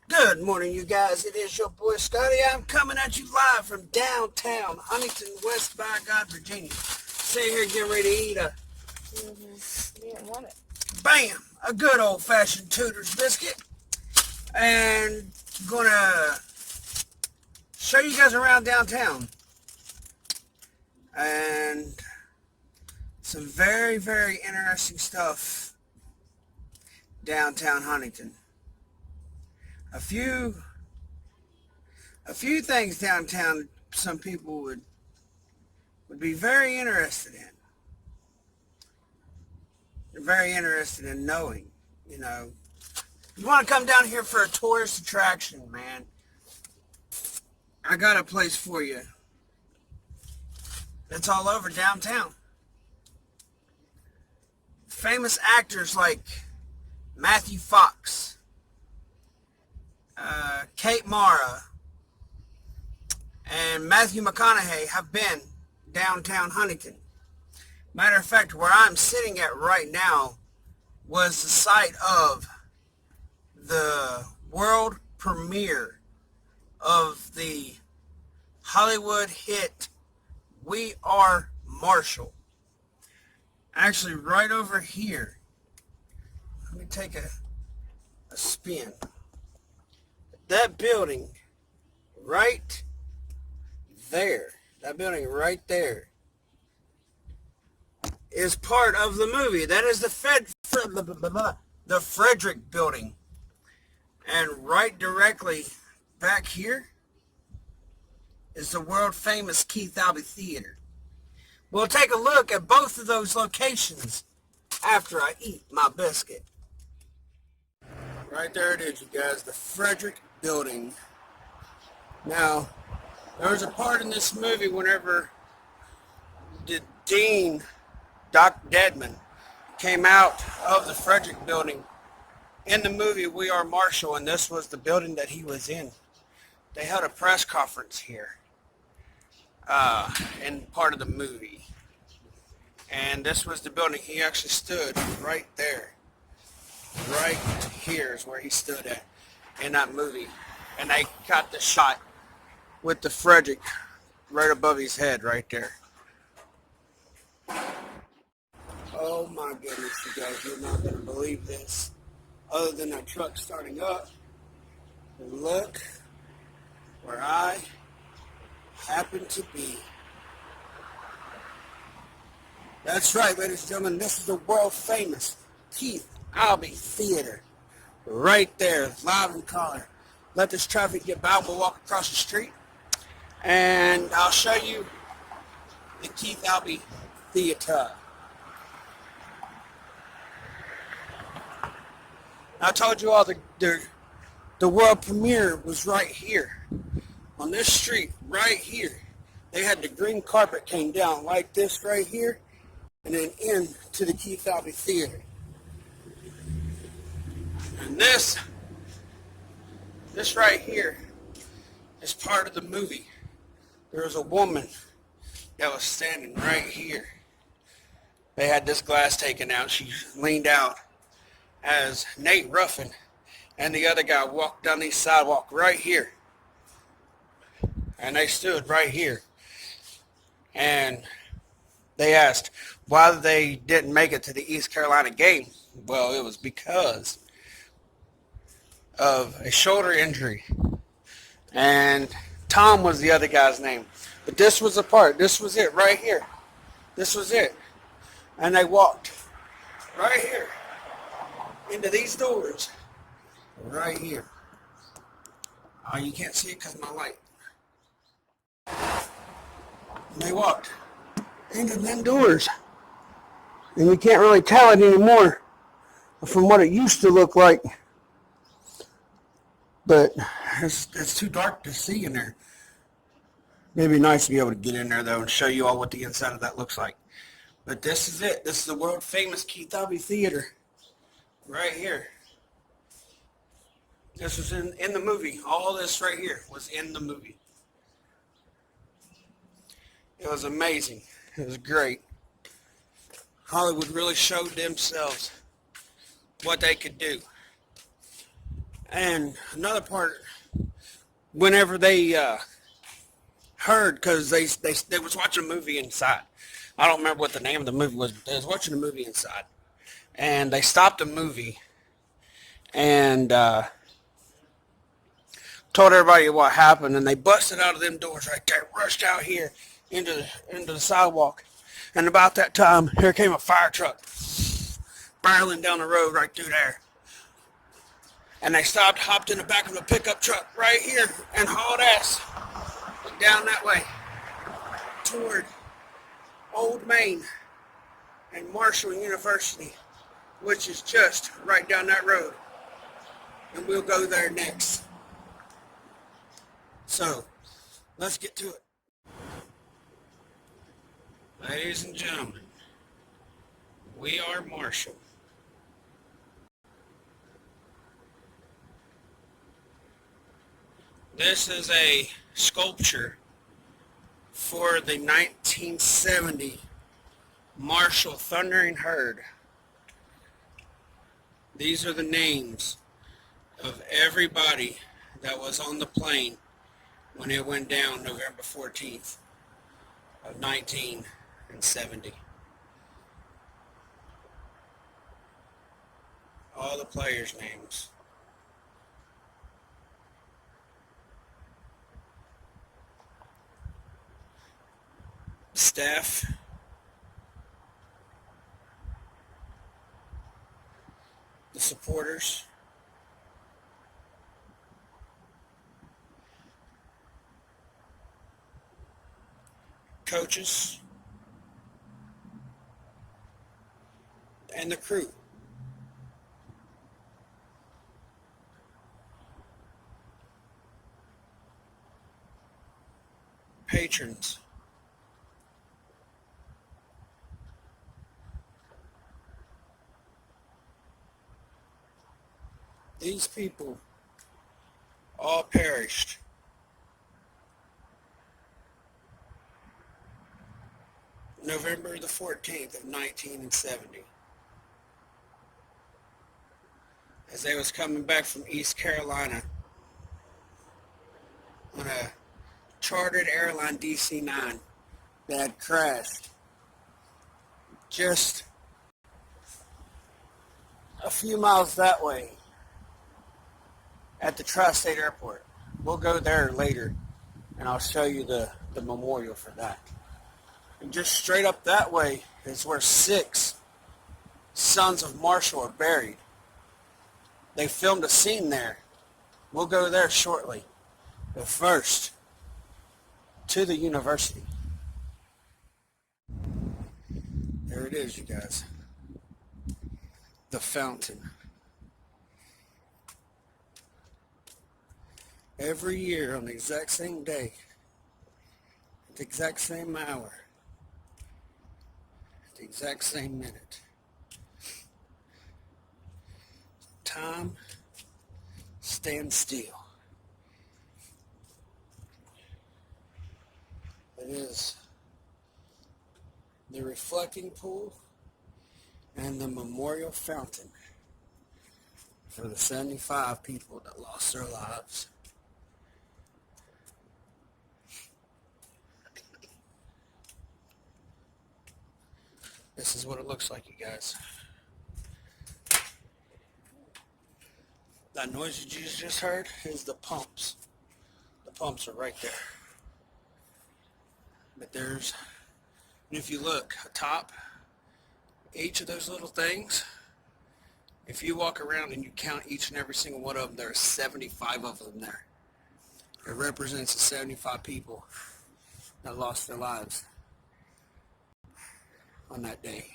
Good morning, you guys. It is your boy Scotty. I'm coming at you live from downtown Huntington, West by God, Virginia. Sitting here getting ready to eat a You didn't want it. bam, a good old-fashioned Tudor's biscuit, and gonna show you guys around downtown and some very, very interesting stuff downtown Huntington. A few things downtown some people would be very interested in. They're very interested in knowing, you know. You want to come down here for a tourist attraction, man, I got a place for you. It's all over downtown. Famous actors like Matthew Fox, Kate Mara, and Matthew McConaughey have been downtown Huntington. Matter of fact, where I'm sitting at right now was the site of the world premiere of the Hollywood hit We Are Marshall. Actually, right over here. Let me take a spin. That building right there, that building right there, is part of the movie. That is the Frederick building. And right directly back here is the world famous Keith Albee Theater. We'll take a look at both of those locations after I eat my biscuit. Right there it is, you guys, the Frederick building. Now, there was a part in this movie whenever the dean, Dr. Deadman, came out of the Frederick building in the movie We Are Marshall, and this was the building that he was in. They held a press conference here in part of the movie. And this was the building he actually stood right there. Right here is where he stood at in that movie. And they got the shot with the Frederick right above his head right there. Oh my goodness, you guys, you're not going to believe this. Other than that truck starting up, and look where I happen to be. That's right, ladies and gentlemen, this is the world famous Keith Albee Theater. Right there, loud and color. Let this traffic get by. We'll walk across the street and I'll show you the Keith Albee Theater. I told you all the world premiere was right here on this street, right here. They had the green carpet came down like this right here and then into the Keith Albee Theater. And this right here is part of the movie. There was a woman that was standing right here. They had this glass taken out. She leaned out as Nate Ruffin and the other guy walked down the sidewalk right here. And they stood right here. And they asked why they didn't make it to the East Carolina game. Well, it was because of a shoulder injury. And Tom was the other guy's name. But this was the part. This was it right here. This was it. And they walked right here into these doors right here. Oh, you can't see it because of my light. And they walked into them doors. And you can't really tell it anymore from what it used to look like. But it's too dark to see in there. It'd be nice to be able to get in there, though, and show you all what the inside of that looks like. But this is it. This is the world famous Keith Albee Theater. Right here. This was in the movie. All this right here was in the movie. It was amazing. It was great. Hollywood really showed themselves what they could do. And another part, whenever they heard, because they was watching a movie inside. I don't remember what the name of the movie was, but they was watching a movie inside. And they stopped the movie and told everybody what happened, and they busted out of them doors right there, rushed out here into the sidewalk. And about that time, here came a fire truck barreling down the road right through there. And they stopped, hopped in the back of a pickup truck right here, and hauled ass down that way toward Old Main and Marshall University, which is just right down that road. And we'll go there next. So, let's get to it. Ladies and gentlemen, we are Marshall. This is a sculpture for the 1970 Marshall Thundering Herd. These are the names of everybody that was on the plane when it went down November 14th of 1970. All the players' names. Staff. The supporters. Coaches. And the crew. Patrons. These people all perished. November the 14th of 1970. As they was coming back from East Carolina on a chartered airline DC-9 that had crashed just a few miles that way at the Tri-State Airport. We'll go there later and I'll show you the memorial for that. And just straight up that way is where 6 sons of Marshall are buried. They filmed a scene there. We'll go there shortly. But first, to the university. There it is, you guys. The fountain. Every year on the exact same day, at the exact same hour, at the exact same minute, time stands still. It is the reflecting pool and the memorial fountain for the 75 people that lost their lives. This is what it looks like, you guys. That noise that you just heard is the pumps. The pumps are right there. But there's, and if you look atop each of those little things, if you walk around and you count each and every single one of them, there are 75 of them there. It represents the 75 people that lost their lives on that day.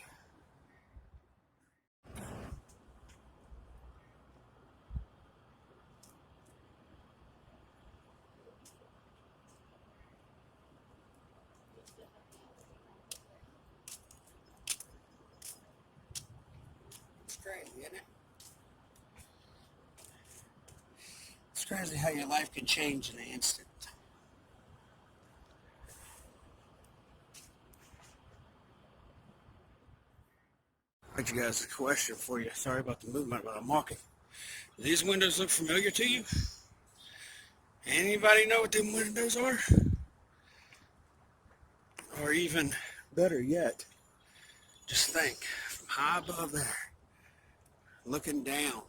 It's crazy, isn't it? It's crazy how your life can change in an instant. I got you guys a question for you. Sorry about the movement, but I'm walking. Do these windows look familiar to you? Anybody know what them windows are? Or even better yet, just think, from high above there, looking down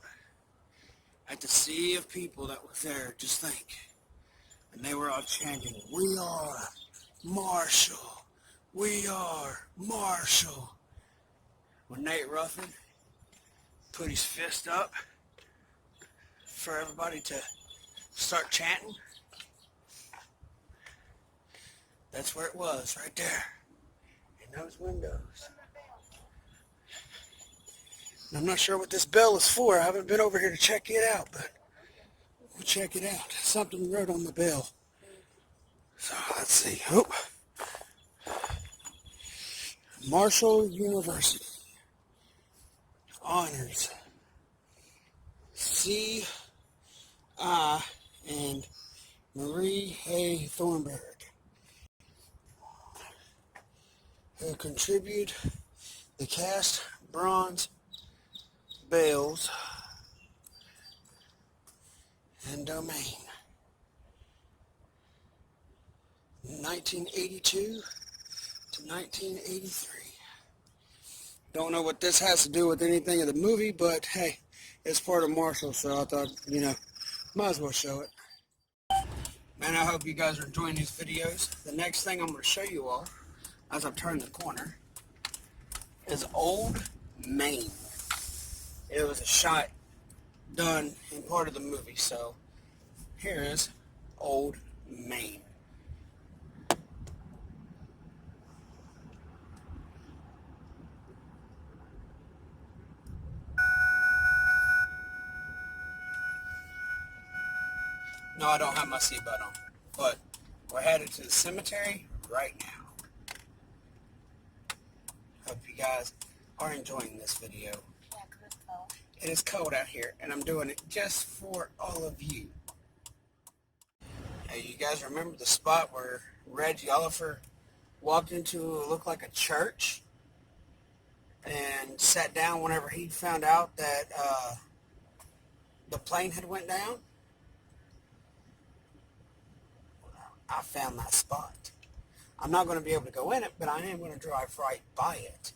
at the sea of people that was there, just think. And they were all chanting, "We are Marshall. We are Marshall." When Nate Ruffin put his fist up for everybody to start chanting, that's where it was, right there, in those windows. And I'm not sure what this bell is for. I haven't been over here to check it out, but we'll check it out. Something wrote on the bell. So let's see. Oh. Marshall University honors C.I. and Marie Hay Thornburg, who contribute the cast bronze bells and domain 1982 to 1983. Don't know what this has to do with anything of the movie, but hey, it's part of Marshall, so I thought, might as well show it. Man, I hope you guys are enjoying these videos. The next thing I'm going to show you all, as I turn the corner, is Old Main. It was a shot done in part of the movie, so here is Old Main. No, I don't have my seatbelt on, but we're headed to the cemetery right now. Hope you guys are enjoying this video. Yeah, 'cause it's cold. It is cold out here, and I'm doing it just for all of you. Hey, you guys remember the spot where Reggie Oliver walked into what looked like a church and sat down whenever he found out that the plane had went down? I found that spot. I'm not going to be able to go in it, but I am going to drive right by it.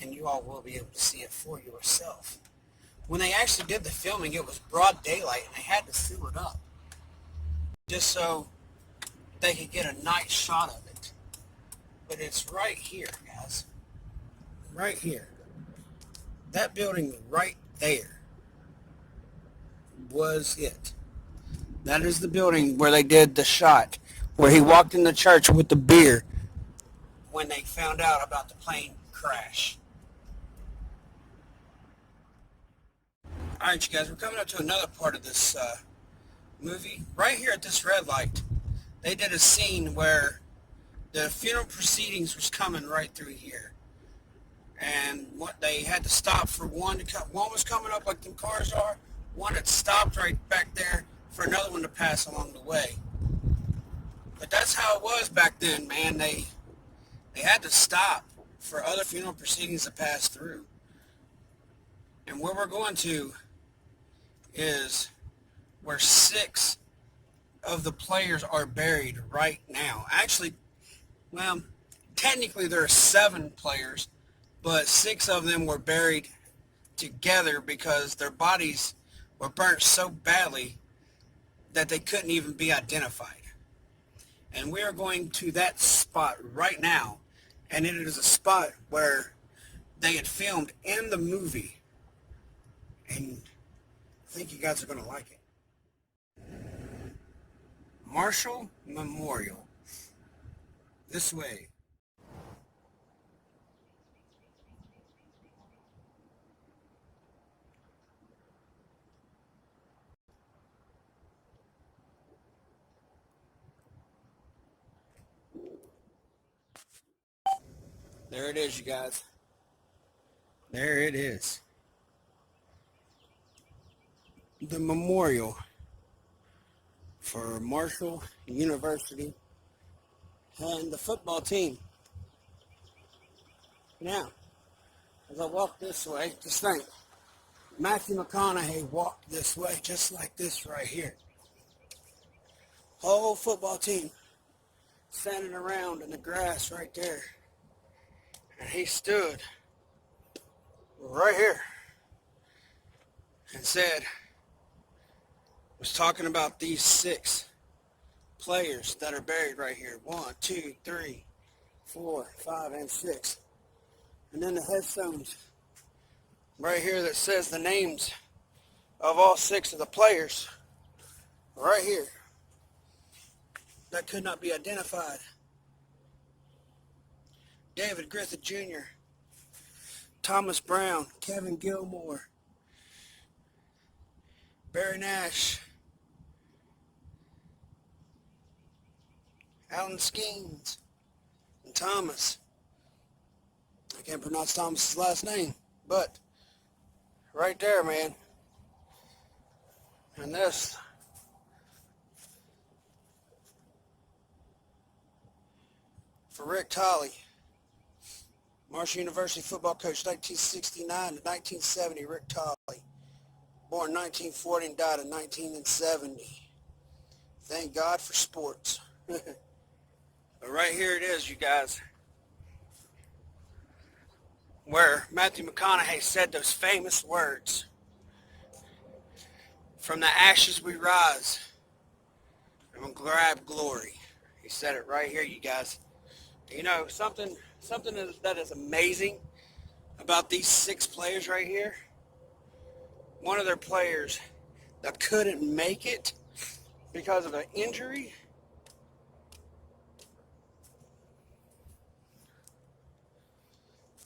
And you all will be able to see it for yourself. When they actually did the filming, it was broad daylight, and they had to seal it up just so they could get a nice shot of it. But it's right here, guys. Right here. That building right there was it. That is the building where they did the shot, where he walked in the church with the beer when they found out about the plane crash. Alright, you guys, we're coming up to another part of this movie. Right here at this red light, they did a scene where the funeral proceedings was coming right through here. And what they had to stop for one to come. One was coming up like them cars are. One had stopped right back there for another one to pass along the way. But that's how it was back then, man. They had to stop for other funeral proceedings to pass through. And where we're going to is where 6 of the players are buried right now. Actually, well, technically there are 7 players, but 6 of them were buried together because their bodies were burnt so badly that they couldn't even be identified. And we are going to that spot right now, and it is a spot where they had filmed in the movie, and I think you guys are going to like it. Marshall Memorial. This way. There it is, you guys. There it is. The memorial for Marshall University and the football team. Now, as I walk this way, just think, Matthew McConaughey walked this way, just like this right here. Whole football team standing around in the grass right there. And he stood right here and was talking about these 6 players that are buried right here. 1, 2, 3, 4, 5, and 6. And then the headstones right here that says the names of all 6 of the players right here that could not be identified. David Griffith Jr., Thomas Brown, Kevin Gilmore, Barry Nash, Alan Skeens, and Thomas. I can't pronounce Thomas's last name, but right there, man. And this for Rick Tolley, Marshall University football coach, 1969 to 1970. Rick Tolley, born 1940 and died in 1970. Thank God for sports. But right here it is, you guys, where Matthew McConaughey said those famous words, "From the ashes we rise and we'll grab glory." He said it right here, you guys. You know, something that is amazing about these 6 players right here. One of their players that couldn't make it because of an injury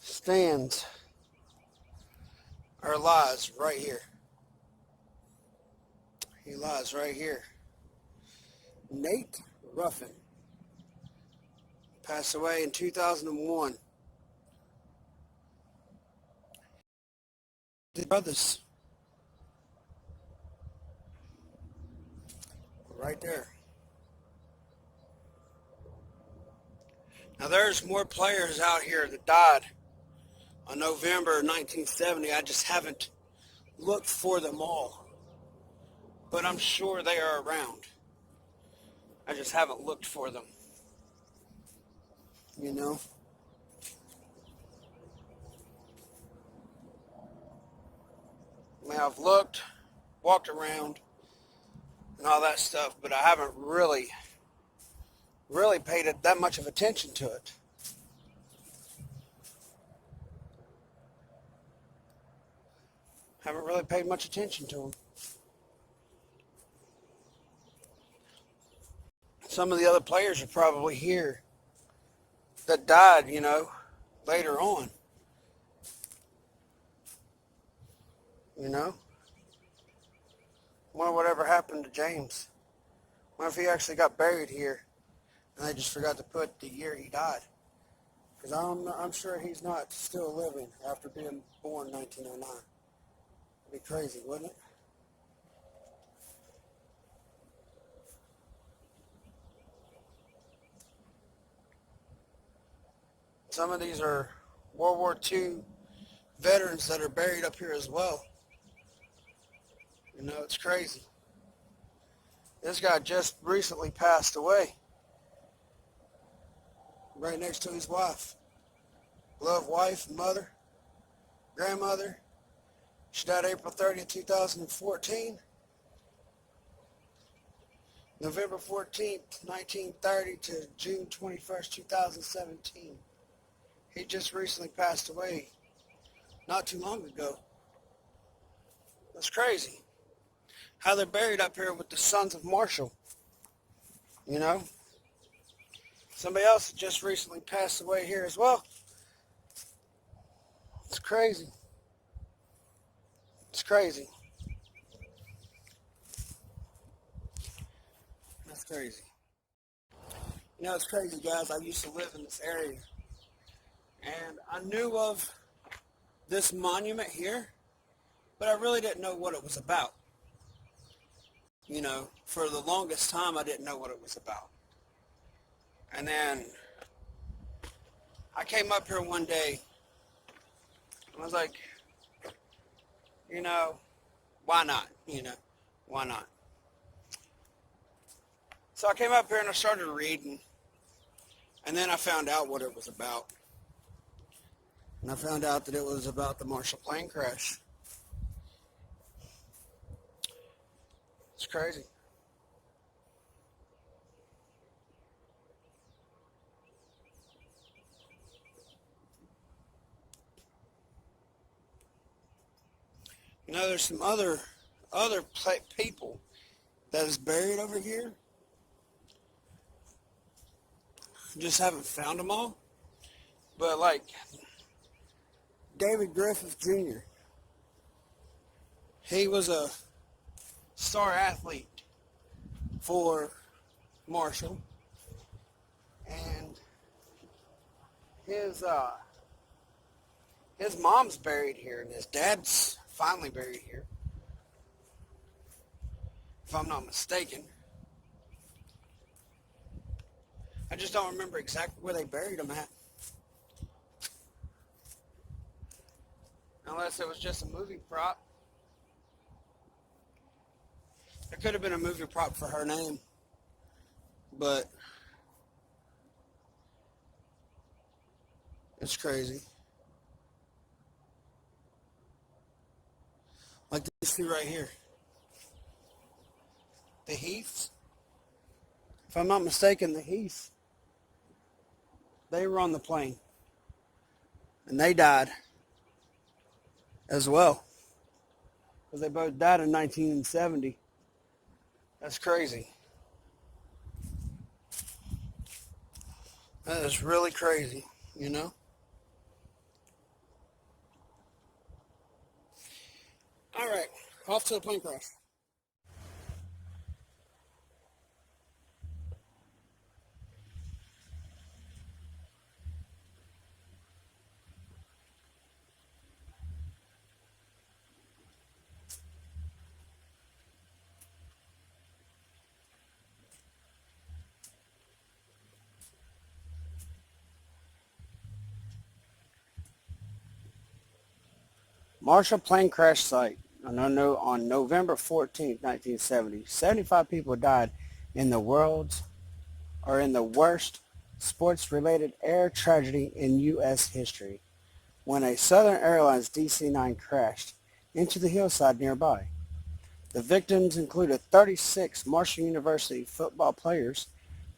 stands or lies right here. He lies right here. Nate Ruffin passed away in 2001. The brothers right there. Now there's more players out here that died on November 1970. I just haven't looked for them all, but I'm sure they are around. I just haven't looked for them, you know. I mean, I've looked, walked around, and all that stuff, but I haven't really paid that much of attention to it. Haven't really paid much attention to them. Some of the other players are probably here that died, you know, later on. You know? I wonder whatever happened to James. I wonder if he actually got buried here and they just forgot to put the year he died. Because I'm sure he's not still living after being born in 1909. It'd be crazy, wouldn't it? Some of these are World War II veterans that are buried up here as well. You know, it's crazy. This guy just recently passed away. Right next to his wife. Beloved wife, mother, grandmother. She died April 30th, 2014. November 14th, 1930 to June 21st, 2017. He just recently passed away not too long ago. That's crazy. How they're buried up here with the sons of Marshall. You know? Somebody else just recently passed away here as well. It's crazy. It's crazy. That's crazy. You know, it's crazy, guys. I used to live in this area. And I knew of this monument here, but I really didn't know what it was about. You know, for the longest time, I didn't know what it was about. And then I came up here one day, and I was like, you know, why not? Why not? So I came up here and I started reading, and then I found out what it was about. And I found out that it was about the Marshall plane crash. It's crazy. There's some other people that is buried over here. Just haven't found them all. But like David Griffith Jr., he was a star athlete for Marshall, and his mom's buried here, and his dad's finally buried here, if I'm not mistaken. I just don't remember exactly where they buried him at. Unless it was just a movie prop. It could have been a movie prop for her name. But it's crazy. Like this two right here. The Heaths. If I'm not mistaken, the Heaths, they were on the plane. And they died as well. Because they both died in 1970. That's crazy. That is really crazy, All right, off to the plane crash. Marshall plane crash site on November 14th, 1970. 75 people died in the worst sports-related air tragedy in U.S. history when a Southern Airlines DC-9 crashed into the hillside nearby. The victims included 36 Marshall University football players,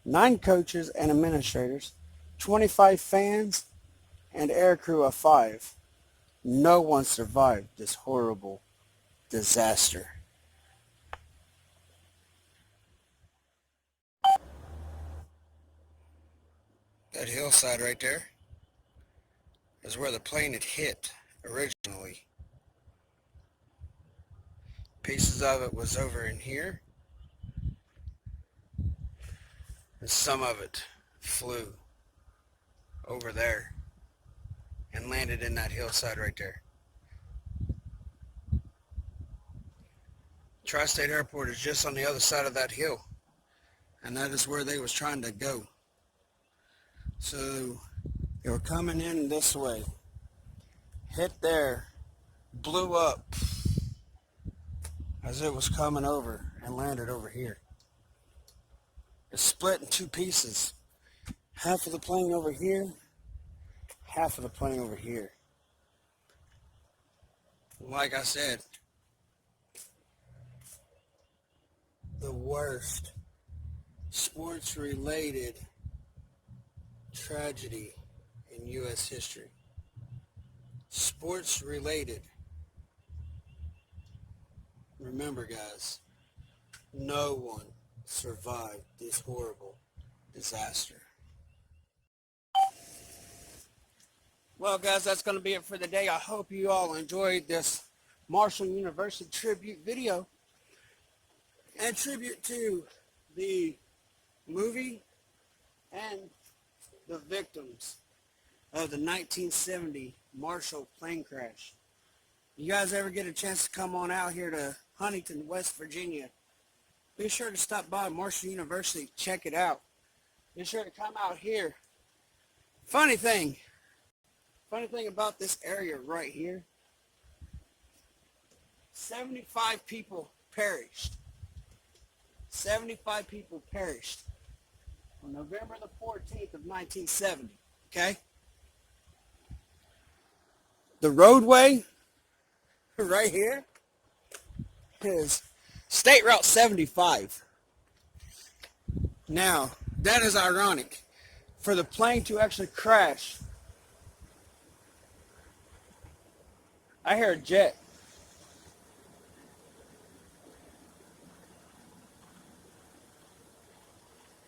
9 coaches and administrators, 25 fans, and aircrew of 5. No one survived this horrible disaster. That hillside right there is where the plane had hit originally. Pieces of it was over in here, and some of it flew over there and landed in that hillside right there. Tri-State Airport is just on the other side of that hill, and that is where they was trying to go. So they were coming in this way, hit there, blew up as it was coming over and landed over here. It's split in 2 pieces. Half of the plane over here, half of the plane over here. Like I said, the worst sports-related tragedy in U.S. history. Sports-related. Remember, guys, no one survived this horrible disaster. Well, guys, that's going to be it for the day. I hope you all enjoyed this Marshall University tribute video and tribute to the movie and the victims of the 1970 Marshall plane crash. You guys ever get a chance to come on out here to Huntington, West Virginia, be sure to stop by Marshall University, check it out. Be sure to come out here. Funny thing about this area right here 75 people perished. 75 people perished on November the 14th of 1970. Okay? The roadway right here is State Route 75. Now, that is ironic. For the plane to actually crash, I hear a jet.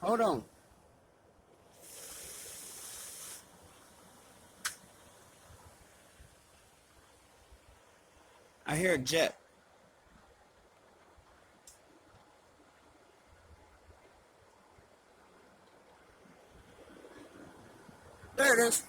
Hold on. I hear a jet. There it is.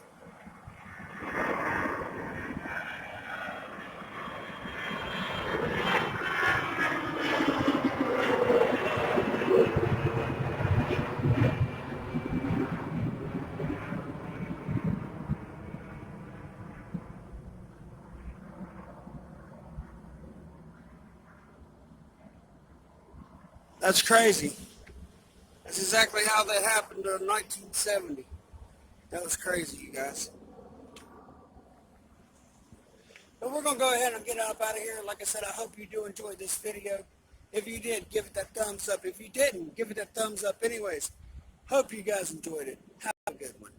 That's crazy. That's exactly how that happened in 1970. That was crazy, you guys. But we're going to go ahead and get up out of here. Like I said, I hope you do enjoy this video. If you did, give it that thumbs up. If you didn't, give it that thumbs up anyways. Hope you guys enjoyed it. Have a good one.